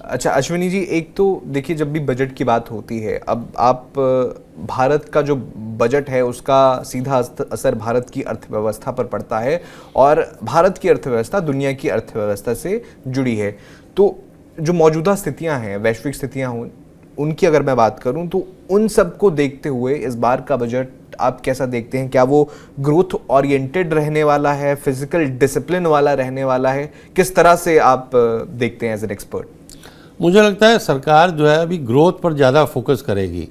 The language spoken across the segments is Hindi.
अच्छा अश्विनी जी, एक तो देखिए जब भी बजट की बात होती है, अब आप भारत का जो बजट है उसका सीधा असर भारत की अर्थव्यवस्था पर पड़ता है और भारत की अर्थव्यवस्था दुनिया की अर्थव्यवस्था से जुड़ी है। तो जो मौजूदा स्थितियां हैं, वैश्विक स्थितियां हों, उनकी अगर मैं बात करूं तो उन सब को देखते हुए इस बार का बजट आप कैसा देखते हैं? क्या वो ग्रोथ ओरिएंटेड रहने वाला है, फिजिकल डिसिप्लिन वाला रहने वाला है? किस तरह से आप देखते हैं एज एन एक्सपर्ट? मुझे लगता है सरकार जो है अभी ग्रोथ पर ज़्यादा फोकस करेगी।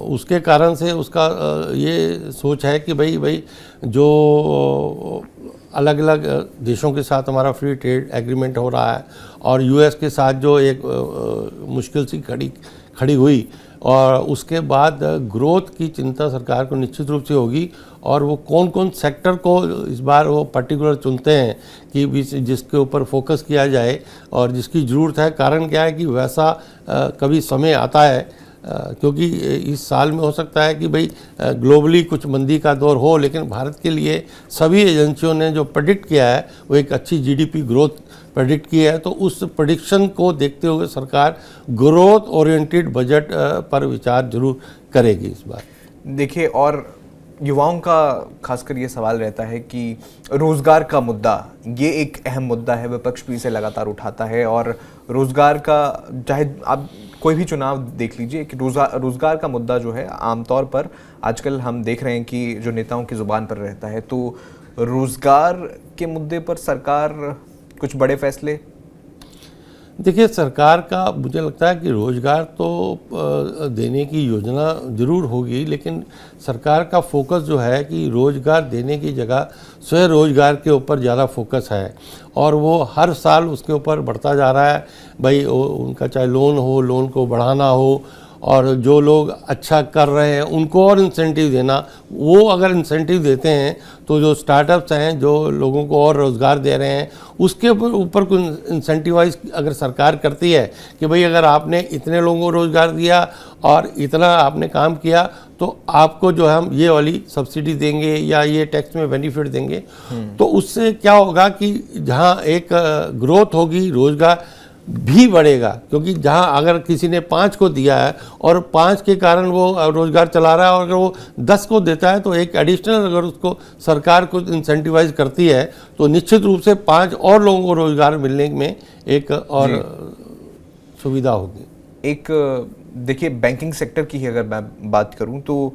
उसके कारण से उसका ये सोच है कि भाई जो अलग अलग देशों के साथ हमारा फ्री ट्रेड एग्रीमेंट हो रहा है और यूएस के साथ जो एक मुश्किल सी खड़ी हुई, और उसके बाद ग्रोथ की चिंता सरकार को निश्चित रूप से होगी। और वो कौन कौन सेक्टर को इस बार वो पर्टिकुलर चुनते हैं कि जिसके ऊपर फोकस किया जाए और जिसकी ज़रूरत है। कारण क्या है कि वैसा कभी समय आता है, क्योंकि इस साल में हो सकता है कि भाई ग्लोबली कुछ मंदी का दौर हो, लेकिन भारत के लिए सभी एजेंसियों ने जो प्रेडिक्ट किया है वो एक अच्छी जीडीपी ग्रोथ प्रेडिक्ट की है। तो उस प्रेडिक्शन को देखते हुए सरकार ग्रोथ ओरिएंटेड बजट पर विचार जरूर करेगी इस बार। देखिए, और युवाओं का खासकर ये सवाल रहता है कि रोज़गार का मुद्दा, ये एक अहम मुद्दा है, विपक्ष भी इसे लगातार उठाता है। और रोज़गार का, चाहे आप कोई भी चुनाव देख लीजिए, कि रोज़गार का मुद्दा जो है आमतौर पर आजकल हम देख रहे हैं कि जो नेताओं की ज़ुबान पर रहता है। तो रोज़गार के मुद्दे पर सरकार कुछ बड़े फैसले? देखिए, सरकार का मुझे लगता है कि रोज़गार तो देने की योजना ज़रूर होगी, लेकिन सरकार का फोकस जो है कि रोज़गार देने की जगह स्वयं रोज़गार के ऊपर ज़्यादा फोकस है। और वो हर साल उसके ऊपर बढ़ता जा रहा है। भाई उनका चाहे लोन हो, लोन को बढ़ाना हो, और जो लोग अच्छा कर रहे हैं उनको और इंसेंटिव देना। वो अगर इंसेंटिव देते हैं तो जो स्टार्टअप्स हैं, जो लोगों को और रोज़गार दे रहे हैं, उसके ऊपर कुछ इंसेंटिवाइज अगर सरकार करती है कि भाई अगर आपने इतने लोगों को रोज़गार दिया और इतना आपने काम किया तो आपको जो है हम ये वाली सब्सिडी देंगे या ये टैक्स में बेनिफिट देंगे, तो उससे क्या होगा कि जहाँ एक ग्रोथ होगी, रोज़गार भी बढ़ेगा। क्योंकि जहां अगर किसी ने 5 को दिया है और 5 के कारण वो रोज़गार चला रहा है, और अगर वो 10 को देता है तो एक एडिशनल अगर उसको सरकार को इंसेंटिवाइज करती है तो निश्चित रूप से 5 और लोगों को रोज़गार मिलने में एक और सुविधा होगी। एक देखिए, बैंकिंग सेक्टर की ही अगर मैं बात करूं तो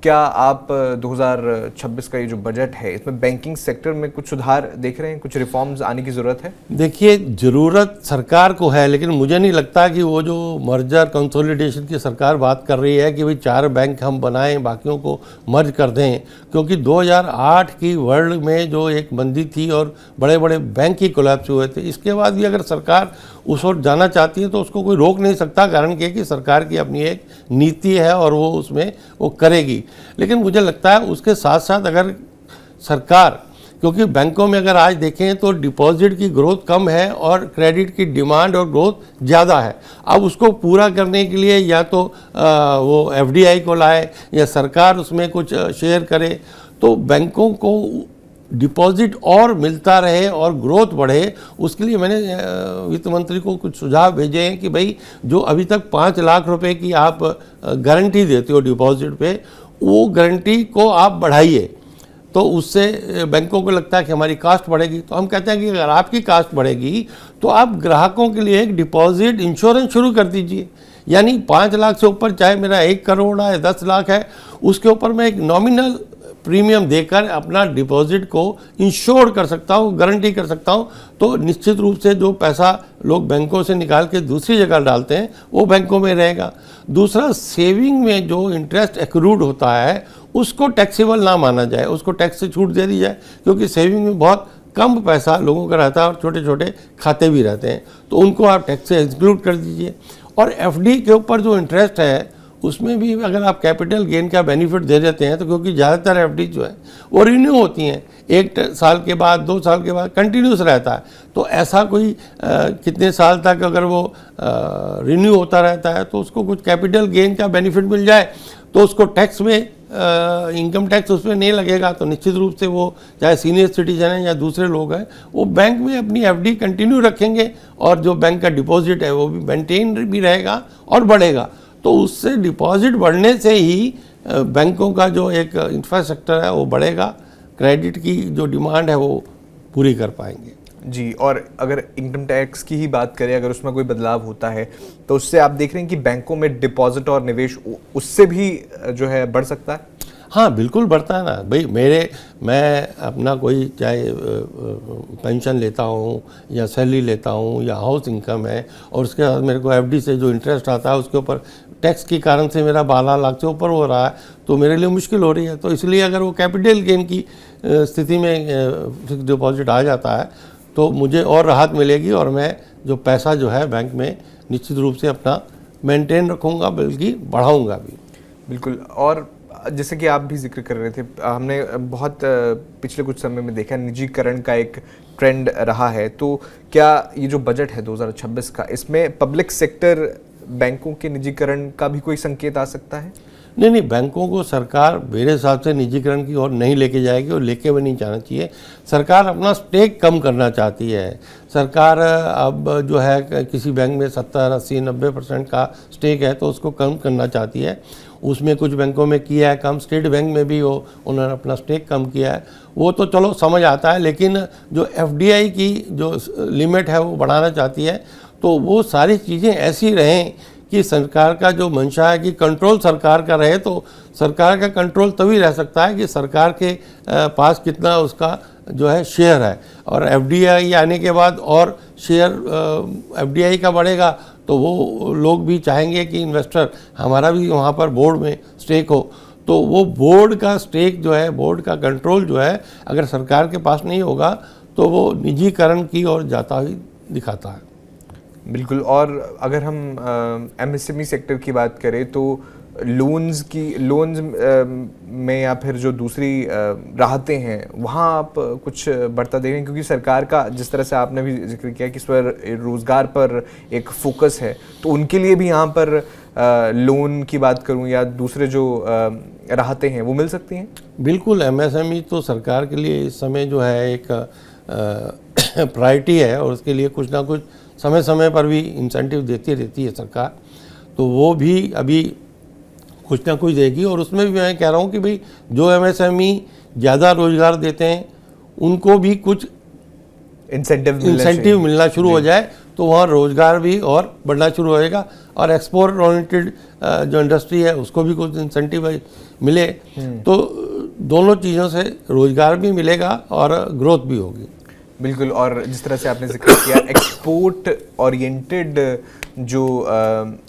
क्या आप 2026 का ये जो बजट है इसमें बैंकिंग सेक्टर में कुछ सुधार देख रहे हैं, कुछ रिफॉर्म्स आने की ज़रूरत है? देखिए, ज़रूरत सरकार को है, लेकिन मुझे नहीं लगता कि वो जो मर्जर कंसोलिडेशन की सरकार बात कर रही है कि भाई 4 बैंक हम बनाएं, बाकियों को मर्ज कर दें। क्योंकि 2008 की वर्ल्ड में जो एक मंदी थी और बड़े बड़े बैंक ही कोलैप्स हुए थे, इसके बाद भी अगर सरकार उस ओर जाना चाहती है तो उसको कोई रोक नहीं सकता। कारण क्या है कि सरकार की अपनी एक नीति है और वो उसमें वो करेगी। लेकिन मुझे लगता है उसके साथ साथ अगर सरकार, क्योंकि बैंकों में अगर आज देखें तो डिपॉजिट की ग्रोथ कम है और क्रेडिट की डिमांड और ग्रोथ ज़्यादा है। अब उसको पूरा करने के लिए या तो वो एफडीआई को लाए या सरकार उसमें कुछ शेयर करे, तो बैंकों को डिपॉजिट और मिलता रहे और ग्रोथ बढ़े। उसके लिए मैंने वित्त मंत्री को कुछ सुझाव भेजे हैं कि भाई जो अभी तक 5 लाख रुपए की आप गारंटी देते हो डिपॉजिट पे, वो गारंटी को आप बढ़ाइए। तो उससे बैंकों को लगता है कि हमारी कास्ट बढ़ेगी। तो हम कहते हैं कि अगर आपकी कास्ट बढ़ेगी तो आप ग्राहकों के लिए एक डिपॉजिट इंश्योरेंस शुरू कर दीजिए। यानी 5 लाख से ऊपर, चाहे मेरा 1 करोड़ है, 10 लाख है, उसके ऊपर मैं एक नॉमिनल प्रीमियम देकर अपना डिपॉजिट को इंश्योर कर सकता हूँ, गारंटी कर सकता हूँ। तो निश्चित रूप से जो पैसा लोग बैंकों से निकाल के दूसरी जगह डालते हैं वो बैंकों में रहेगा। दूसरा, सेविंग में जो इंटरेस्ट एक्रूड होता है उसको टैक्सेबल ना माना जाए, उसको टैक्स से छूट दे दी जाए। क्योंकि सेविंग में बहुत कम पैसा लोगों का रहता है और छोटे छोटे खाते भी रहते हैं, तो उनको आप टैक्स से एक्सक्लूड कर दीजिए। और एफडी के ऊपर जो इंटरेस्ट है उसमें भी अगर आप कैपिटल गेन का बेनिफिट दे देते हैं, तो क्योंकि ज़्यादातर एफडी जो है वो रिन्यू होती हैं, 1 साल के बाद, 2 साल के बाद कंटिन्यूस रहता है। तो ऐसा कोई कितने साल तक अगर वो रिन्यू होता रहता है तो उसको कुछ कैपिटल गेन का बेनिफिट मिल जाए तो उसको टैक्स में इनकम टैक्स उस पर नहीं लगेगा तो निश्चित रूप से वो चाहे सीनियर सिटीजन हैं या दूसरे लोग हैं वो बैंक में अपनी एफडी कंटिन्यू रखेंगे और जो बैंक का डिपॉजिट है वो भी मेंटेन भी रहेगा और बढ़ेगा। तो उससे डिपॉजिट बढ़ने से ही बैंकों का जो एक इंफ्रास्ट्रक्चर है वो बढ़ेगा, क्रेडिट की जो डिमांड है वो पूरी कर पाएंगे। जी, और अगर इनकम टैक्स की ही बात करें, अगर उसमें कोई बदलाव होता है तो उससे आप देख रहे हैं कि बैंकों में डिपॉजिट और निवेश उससे भी जो है बढ़ सकता है? हाँ बिल्कुल बढ़ता है ना भाई। मैं अपना कोई चाहे पेंशन लेता हूँ या सैलरी लेता हूँ या हाउस इनकम है और उसके बाद मेरे को एफडी से जो इंटरेस्ट आता है उसके ऊपर टैक्स के कारण से मेरा 12 लाख से ऊपर हो रहा है तो मेरे लिए मुश्किल हो रही है। तो इसलिए अगर वो कैपिटल गेन की स्थिति में फिक्स डिपॉजिट आ जाता है तो मुझे और राहत मिलेगी और मैं जो पैसा जो है बैंक में निश्चित रूप से अपना मेंटेन रखूँगा बल्कि बढ़ाऊँगा भी। बिल्कुल। और जैसे कि आप भी जिक्र कर रहे थे, हमने बहुत पिछले कुछ समय में देखा निजीकरण का एक ट्रेंड रहा है, तो क्या ये जो बजट है 2026 का, इसमें पब्लिक सेक्टर बैंकों के निजीकरण का भी कोई संकेत आ सकता है? नहीं, बैंकों को सरकार मेरे हिसाब से निजीकरण की ओर नहीं लेके जाएगी और लेके भी नहीं जाना चाहिए। सरकार अपना स्टेक कम करना चाहती है। सरकार अब जो है किसी बैंक में 70, 80, 90% का स्टेक है तो उसको कम करना चाहती है। उसमें कुछ बैंकों में किया है कम, स्टेट बैंक में भी उन्होंने अपना स्टेक कम किया है, वो तो चलो समझ आता है। लेकिन जो एफडीआई की जो लिमिट है वो बढ़ाना चाहती है। तो वो सारी चीज़ें ऐसी रहें कि सरकार का जो मंशा है कि कंट्रोल सरकार का रहे। तो सरकार का कंट्रोल तभी रह सकता है कि सरकार के पास कितना उसका जो है शेयर है, और एफडीआई आने के बाद और शेयर एफडीआई का बढ़ेगा तो वो लोग भी चाहेंगे कि इन्वेस्टर हमारा भी वहाँ पर बोर्ड में स्टेक हो। तो वो बोर्ड का स्टेक जो है, बोर्ड का कंट्रोल जो है, अगर सरकार के पास नहीं होगा तो वो निजीकरण की ओर जाता ही दिखाता है। बिल्कुल। और अगर हम एमएसएमई सेक्टर की बात करें तो लोन्स में या फिर जो दूसरी राहतें हैं वहाँ आप कुछ बढ़ता देख रहे हैं, क्योंकि सरकार का जिस तरह से आपने भी जिक्र किया कि इस पर रोज़गार पर एक फोकस है, तो उनके लिए भी यहाँ पर लोन की बात करूँ या दूसरे जो राहतें हैं वो मिल सकती हैं? बिल्कुल, एमएसएमई तो सरकार के लिए इस समय जो है एक प्रायोरिटी है और उसके लिए कुछ ना कुछ समय समय पर भी इंसेंटिव देती रहती है सरकार। तो वो भी अभी कुछ ना कुछ देगी और उसमें भी मैं कह रहा हूँ कि भाई जो एमएसएमई ज़्यादा रोजगार देते हैं उनको भी कुछ इंसेंटिव मिलना शुरू हो जाए तो वहाँ रोजगार भी और बढ़ना शुरू हो जाएगा। और एक्सपोर्ट ओरिएंटेड जो इंडस्ट्री है उसको भी कुछ इंसेंटिव मिले तो दोनों चीज़ों से रोजगार भी मिलेगा और ग्रोथ भी होगी। बिल्कुल। और जिस तरह से आपने जिक्र किया एक्सपोर्ट ओरिएंटेड जो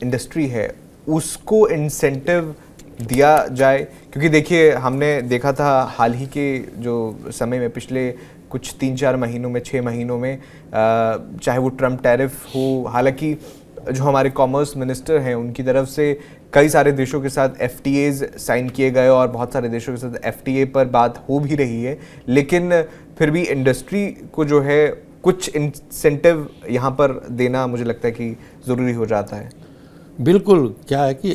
इंडस्ट्री है उसको इंसेंटिव दिया जाए, क्योंकि देखिए हमने देखा था हाल ही के जो समय में पिछले कुछ 3-4 महीनों में 6 महीनों में चाहे वो ट्रम्प टैरिफ हो, हालांकि जो हमारे कॉमर्स मिनिस्टर हैं उनकी तरफ से कई सारे देशों के साथ एफटीएज साइन किए गए और बहुत सारे देशों के साथ एफटीए पर बात हो भी रही है, लेकिन फिर भी इंडस्ट्री को जो है कुछ इंसेंटिव यहाँ पर देना मुझे लगता है कि ज़रूरी हो जाता है। बिल्कुल, क्या है कि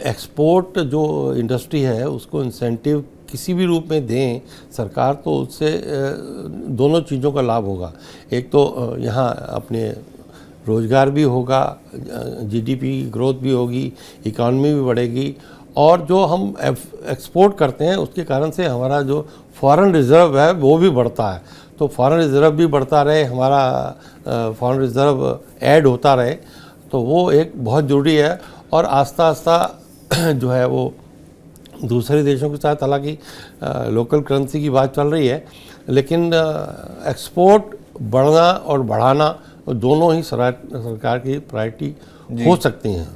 एक्सपोर्ट जो इंडस्ट्री है उसको इंसेंटिव किसी भी रूप में दें सरकार तो उससे दोनों चीज़ों का लाभ होगा। एक तो यहाँ अपने रोज़गार भी होगा, जीडीपी ग्रोथ भी होगी, इकॉनमी भी बढ़ेगी, और जो हम एक्सपोर्ट करते हैं उसके कारण से हमारा जो फॉरेन रिज़र्व है वो भी बढ़ता है। तो फॉरेन रिज़र्व भी बढ़ता रहे, हमारा फॉरेन रिज़र्व ऐड होता रहे, तो वो एक बहुत ज़रूरी है। और आस्ता आस्ता जो है वो दूसरे देशों के साथ, हालांकि लोकल करेंसी की बात चल रही है, लेकिन एक्सपोर्ट बढ़ना और बढ़ाना दोनों ही सरकार की प्रायोरिटी हो सकती हैं।